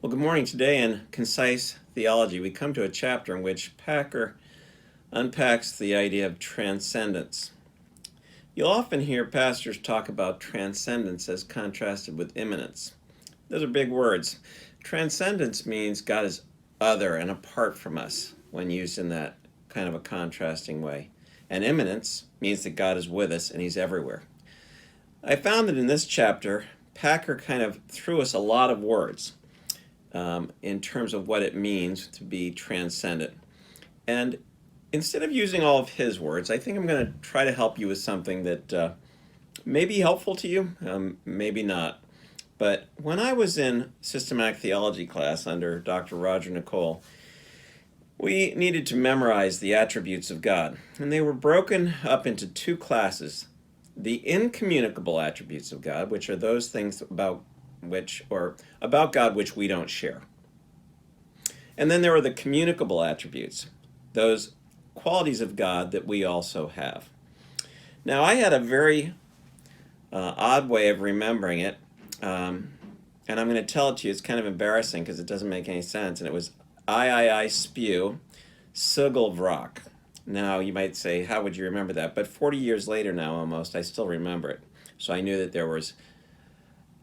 Well, good morning. Today in Concise Theology, we come to a chapter in which Packer unpacks the idea of transcendence. You'll often hear pastors talk about transcendence as contrasted with immanence. Those are big words. Transcendence means God is other and apart from us when used in that kind of a contrasting way. And immanence means that God is with us and He's everywhere. I found that in this chapter, Packer kind of threw us a lot of words in terms of what it means to be transcendent. And instead of using all of his words, I think I'm going to try to help you with something that may be helpful to you, maybe not. But when I was in systematic theology class under Dr. Roger Nicole, we needed to memorize the attributes of God. And they were broken up into two classes. The incommunicable attributes of God, which are those things about God which we don't share. And then there are the communicable attributes, those qualities of God that we also have. Now, I had a very odd way of remembering it, and I'm going to tell it to you. It's kind of embarrassing because it doesn't make any sense. And it was I spew, Sugelvrock. Now, you might say, how would you remember that? But 40 years later now, almost, I still remember it. So I knew that there was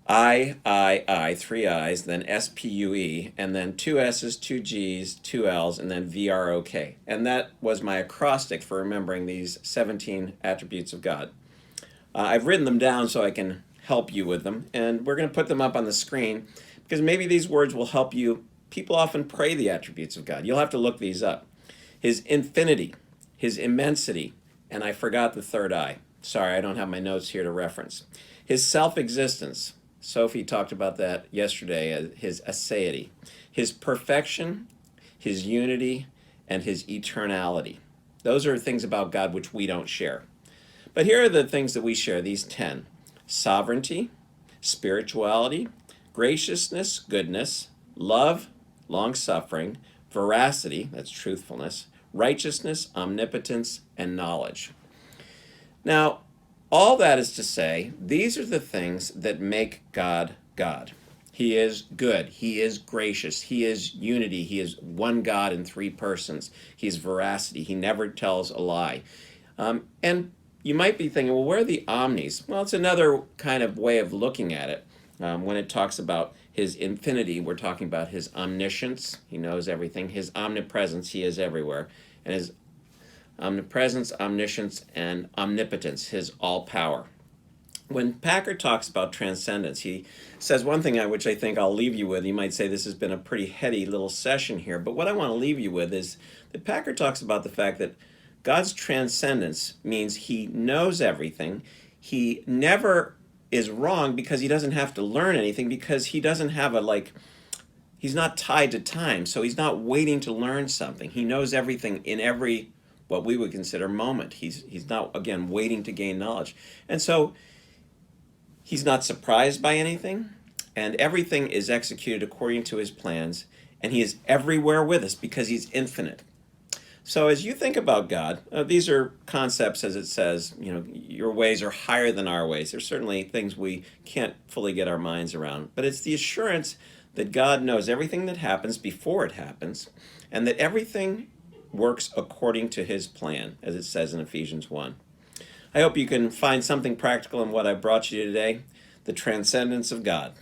three I's, then S-P-U-E, and then two S's, two G's, two L's, and then V-R-O-K. And that was my acrostic for remembering these 17 attributes of God. I've written them down so I can help you with them, and we're going to put them up on the screen because maybe these words will help you. People often pray the attributes of God. You'll have to look these up. His infinity, His immensity, and I forgot the third I. Sorry, I don't have my notes here to reference. His self-existence. Sophie talked about that yesterday, His aseity, His perfection, His unity, and His eternality. Those are things about God which we don't share. But here are the things that we share, these 10. Sovereignty, spirituality, graciousness, goodness, love, long-suffering, veracity, that's truthfulness, righteousness, omnipotence, and knowledge. Now, all that is to say, these are the things that make God God. He is good. He is gracious. He is unity. He is one God in three persons. He is veracity. He never tells a lie. And you might be thinking, well, where are the omnis? Well, it's another kind of way of looking at it. When it talks about His infinity, we're talking about His omniscience. He knows everything. His omnipresence, He is everywhere. And His omnipresence, omniscience, and omnipotence, His all-power. When Packer talks about transcendence, he says one thing which I think I'll leave you with. You might say this has been a pretty heady little session here, but what I want to leave you with is that Packer talks about the fact that God's transcendence means He knows everything. He never is wrong because He doesn't have to learn anything, because He doesn't have He's not tied to time, so He's not waiting to learn something. He knows everything in every what we would consider moment. He's not, again, waiting to gain knowledge. And so He's not surprised by anything, and everything is executed according to His plans, and He is everywhere with us because He's infinite. So as you think about God, these are concepts, as it says, your ways are higher than our ways. There's certainly things we can't fully get our minds around, but it's the assurance that God knows everything that happens before it happens, and that everything works according to His plan, as it says in Ephesians 1. I hope you can find something practical in what I brought you today, the transcendence of God.